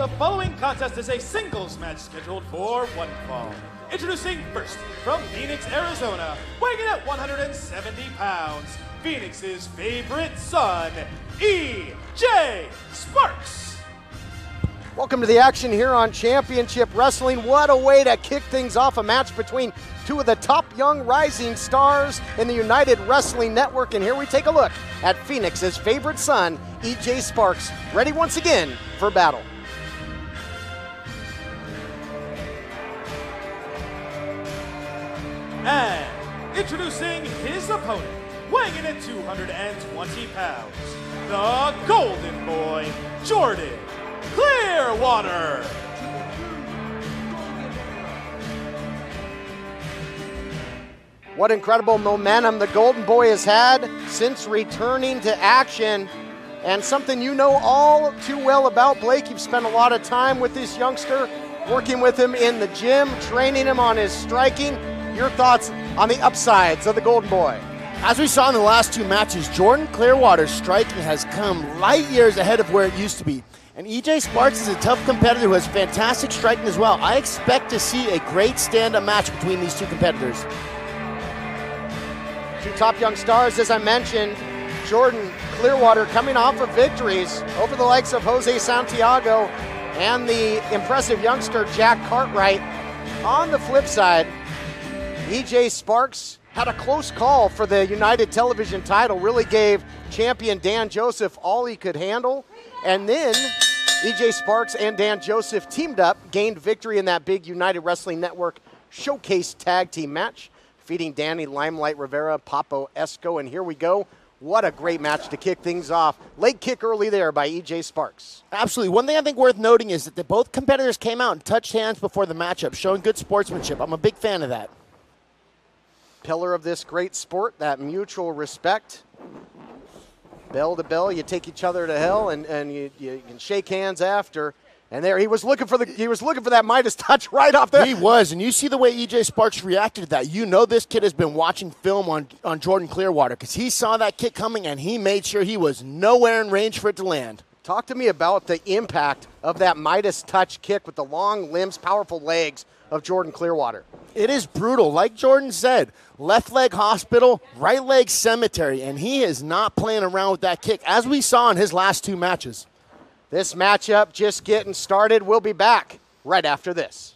The following contest is a singles match scheduled for one fall. Introducing first, from Phoenix, Arizona, weighing in at 170 pounds, Phoenix's favorite son, E.J. Sparks. Welcome to the action here on Championship Wrestling. What a way to kick things off, a match between two of the top young rising stars in the United Wrestling Network. And here we take a look at Phoenix's favorite son, E.J. Sparks, ready once again for battle. And introducing his opponent, weighing in at 220 pounds, the Golden Boy, Jordan Clearwater. What incredible momentum the Golden Boy has had since returning to action. And something you know all too well about, Blake. You've spent a lot of time with this youngster, working with him in the gym, training him on his striking. Your thoughts on the upsides of the Golden Boy? As we saw in the last two matches, Jordan Clearwater's striking has come light years ahead of where it used to be. And E.J. Sparks is a tough competitor who has fantastic striking as well. I expect to see a great stand-up match between these two competitors. Two top young stars, as I mentioned. Jordan Clearwater coming off of victories over the likes of Jose Santiago and the impressive youngster Jack Cartwright. On the flip side, E.J. Sparks had a close call for the United Television title, really gave champion Dan Joseph all he could handle. And then E.J. Sparks and Dan Joseph teamed up, gained victory in that big United Wrestling Network Showcase Tag Team match, defeating Danny Limelight Rivera, Papo Esco, and here we go. What a great match to kick things off. Late kick early there by E.J. Sparks. Absolutely. One thing I think worth noting is that both competitors came out and touched hands before the matchup, showing good sportsmanship. I'm a big fan of that. Pillar of this great sport, that mutual respect. Bell to bell, you take each other to hell, and you can shake hands after. And there he was looking for that Midas touch right off there. He was, and you see the way E.J. Sparks reacted to that. You know this kid has been watching film on Jordan Clearwater because he saw that kick coming and he made sure he was nowhere in range for it to land. Talk to me about the impact of that Midas touch kick with the long limbs, powerful legs of Jordan Clearwater. It is brutal. Like Jordan said, left leg hospital, right leg cemetery, and he is not playing around with that kick, as we saw in his last two matches. This matchup just getting started. We'll be back right after this.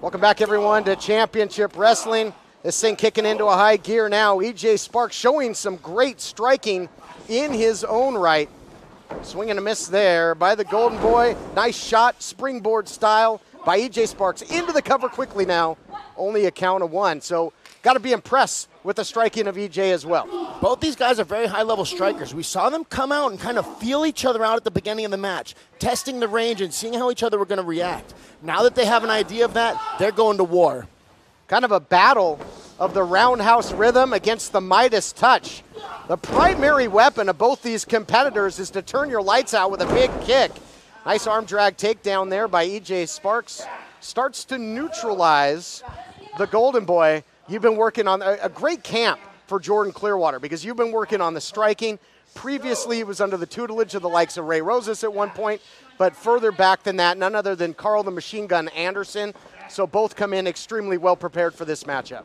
Welcome back, everyone, to Championship Wrestling. This thing kicking into a high gear now. E.J. Sparks showing some great striking in his own right. Swing and a miss there by the Golden Boy. Nice shot, springboard style by E.J. Sparks. Into the cover quickly now. Only a count of one. So got to be impressed with the striking of E.J. as well. Both these guys are very high-level strikers. We saw them come out and kind of feel each other out at the beginning of the match, testing the range and seeing how each other were going to react. Now that they have an idea of that, they're going to war. Kind of a battle of the roundhouse rhythm against the Midas touch. The primary weapon of both these competitors is to turn your lights out with a big kick. Nice arm drag takedown there by E.J. Sparks. Starts to neutralize the Golden Boy. You've been working on a great camp for Jordan Clearwater because you've been working on the striking. Previously, it was under the tutelage of the likes of Ray Rosas at one point, but further back than that, none other than Carl the Machine Gun Anderson. So both come in extremely well prepared for this matchup.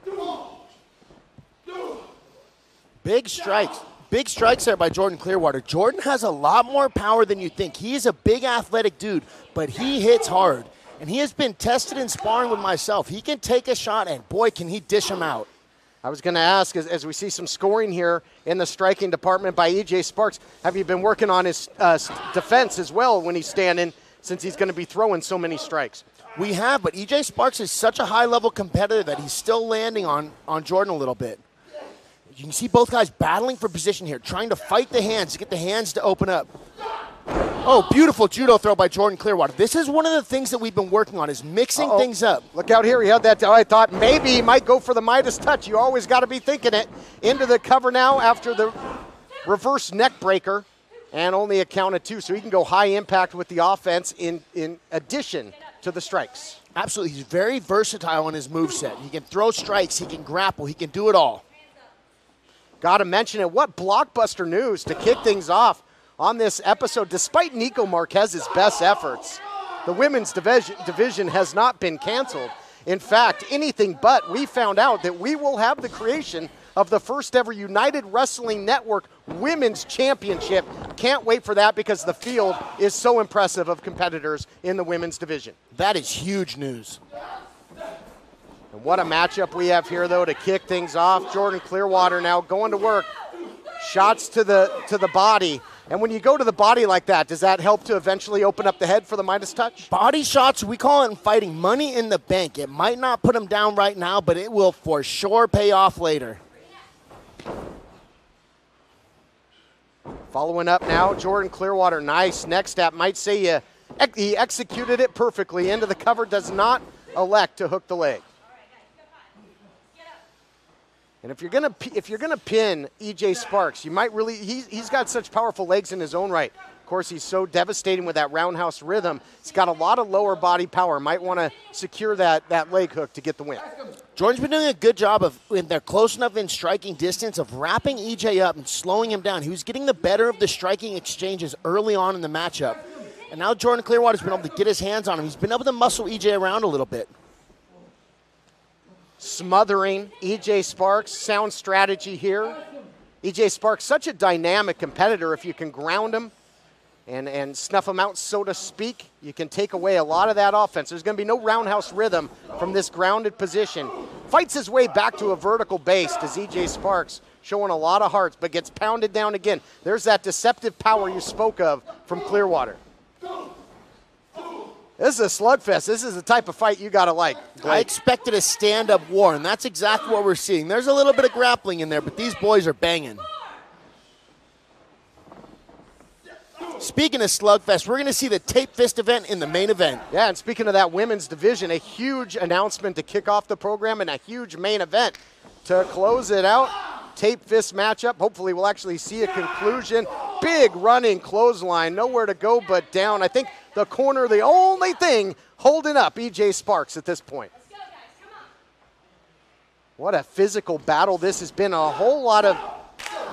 Big strikes. Big strikes there by Jordan Clearwater. Jordan has a lot more power than you think. He is a big athletic dude, but he hits hard. And he has been tested in sparring with myself. He can take a shot, and boy, can he dish him out. I was going to ask, as we see some scoring here in the striking department by E.J. Sparks, have you been working on his defense as well when he's standing, since he's going to be throwing so many strikes? We have, but E.J. Sparks is such a high-level competitor that he's still landing on Jordan a little bit. You can see both guys battling for position here, trying to fight the hands to get the hands to open up. Oh, beautiful judo throw by Jordan Clearwater. This is one of the things that we've been working on, is mixing things up. Look out here. He had that. I thought maybe he might go for the Midas touch. You always got to be thinking it. Into the cover now after the reverse neck breaker, and only a count of two. So he can go high impact with the offense in addition to the strikes. Absolutely. He's very versatile in his moveset. He can throw strikes. He can grapple. He can do it all. Got to mention it. What blockbuster news to kick things off on this episode. Despite Nico Marquez's best efforts, the women's division has not been canceled. In fact, anything but. We found out that we will have the creation of the first ever United Wrestling Network Women's Championship. Can't wait for that because the field is so impressive of competitors in the women's division. That is huge news. And what a matchup we have here, though, to kick things off. Jordan Clearwater now going to work. Shots to the body. And when you go to the body like that, does that help to eventually open up the head for the Midas touch? Body shots, we call it in fighting money in the bank. It might not put him down right now, but it will for sure pay off later. Following up now, Jordan Clearwater, nice neck step. Might say he executed it perfectly. Into the cover, does not elect to hook the leg. And if you're gonna pin EJ Sparks, you might really, he's got such powerful legs in his own right. Of course, he's so devastating with that roundhouse rhythm. He's got a lot of lower body power. Might want to secure that leg hook to get the win. Jordan's been doing a good job of, when they're close enough in striking distance, of wrapping EJ up and slowing him down. He was getting the better of the striking exchanges early on in the matchup. And now Jordan Clearwater's been able to get his hands on him. He's been able to muscle EJ around a little bit. Smothering EJ Sparks, sound strategy here. EJ Sparks, such a dynamic competitor. If you can ground him and snuff him out, so to speak, you can take away a lot of that offense. There's going to be no roundhouse rhythm from this grounded position. Fights his way back to a vertical base as EJ Sparks, showing a lot of hearts, but gets pounded down again. There's that deceptive power you spoke of from Clearwater. This is a slugfest. This is the type of fight you got to like, Blake. I expected a stand-up war, and that's exactly what we're seeing. There's a little bit of grappling in there, but these boys are banging. Speaking of slugfest, we're going to see the tape fist event in the main event. Yeah, and speaking of that women's division, a huge announcement to kick off the program and a huge main event to close it out. Tape fist matchup. Hopefully we'll actually see a conclusion. Big running clothesline. Nowhere to go but down. I think the corner, the only thing holding up EJ Sparks at this point. Let's go, guys. Come on. What a physical battle this has been. A whole lot of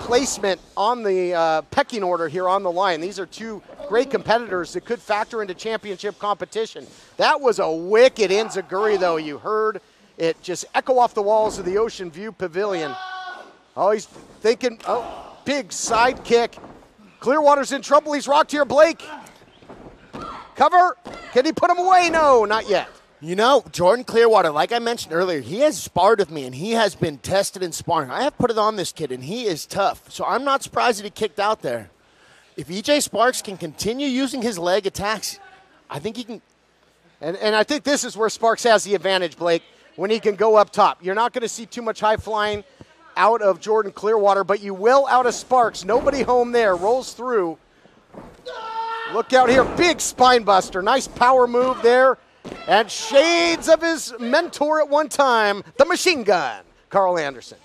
placement on the pecking order here on the line. These are two great competitors that could factor into championship competition. That was a wicked enziguri, though. You heard it just echo off the walls of the Ocean View Pavilion. Oh, he's thinking, oh, big side kick. Clearwater's in trouble. He's rocked here, Blake. Cover. Can he put him away? No, not yet. You know, Jordan Clearwater, like I mentioned earlier, he has sparred with me, and he has been tested in sparring. I have put it on this kid, and he is tough. So I'm not surprised that he kicked out there. If EJ Sparks can continue using his leg attacks, I think he can. And I think this is where Sparks has the advantage, Blake, when he can go up top. You're not going to see too much high flying out of Jordan Clearwater, but you will out of Sparks. Nobody home there. Rolls through. Look out here. Big spine buster. Nice power move there. And shades of his mentor at one time, the machine gun, Carl Anderson.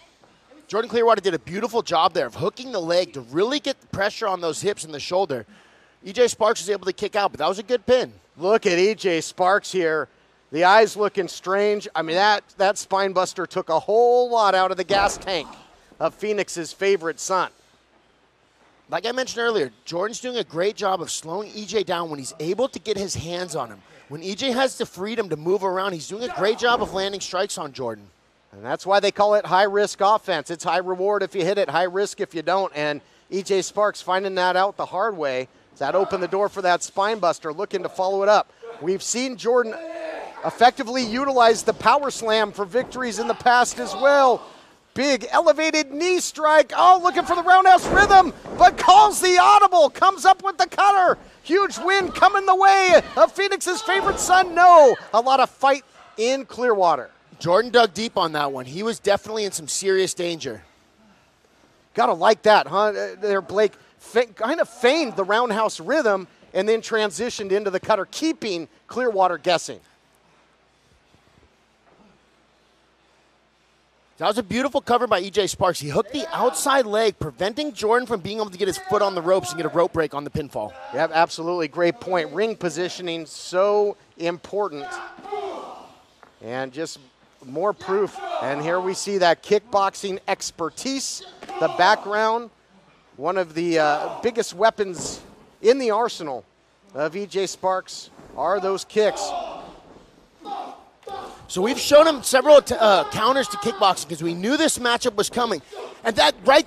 Jordan Clearwater did a beautiful job there of hooking the leg to really get the pressure on those hips and the shoulder. EJ Sparks was able to kick out, but that was a good pin. Look at EJ Sparks here. The eyes looking strange. I mean, that spine buster took a whole lot out of the gas tank of Phoenix's favorite son. Like I mentioned earlier, Jordan's doing a great job of slowing EJ down when he's able to get his hands on him. When EJ has the freedom to move around, he's doing a great job of landing strikes on Jordan. And that's why they call it high-risk offense. It's high reward if you hit it, high risk if you don't. And EJ Sparks finding that out the hard way. That opened the door for that spine buster, looking to follow it up. We've seen Jordan effectively utilize the power slam for victories in the past as well. Big elevated knee strike. Oh, looking for the roundhouse rhythm, but calls the audible. Comes up with the cutter. Huge win coming the way of Phoenix's favorite son. No, a lot of fight in Clearwater. Jordan dug deep on that one. He was definitely in some serious danger. Gotta like that, huh? There, Blake kind of feigned the roundhouse rhythm and then transitioned into the cutter, keeping Clearwater guessing. That was a beautiful cover by EJ Sparks. He hooked the outside leg, preventing Jordan from being able to get his foot on the ropes and get a rope break on the pinfall. Yeah, absolutely. Great point. Ring positioning, so important. And just more proof. And here we see that kickboxing expertise, the background One of the biggest weapons in the arsenal of EJ Sparks are those kicks. So we've shown him several counters to kickboxing because we knew this matchup was coming. And that right...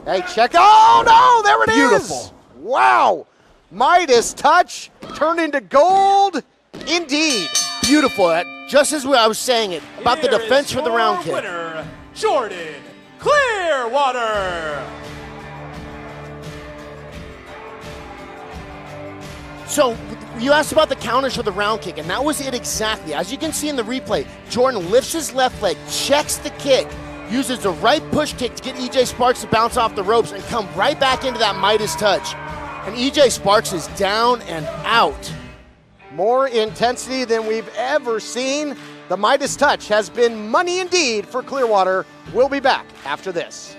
Hey, check. Oh, no, there it is. Beautiful. Wow. Midas touch turned into gold. Indeed. Beautiful. Just as I was saying it, about the defense for the round kick. Winner, Jordan Clearwater. So you asked about the counters for the round kick, and that was it exactly. As you can see in the replay, Jordan lifts his left leg, checks the kick, uses the right push kick to get EJ Sparks to bounce off the ropes and come right back into that Midas touch. And EJ Sparks is down and out. More intensity than we've ever seen. The Midas touch has been money indeed for Clearwater. We'll be back after this.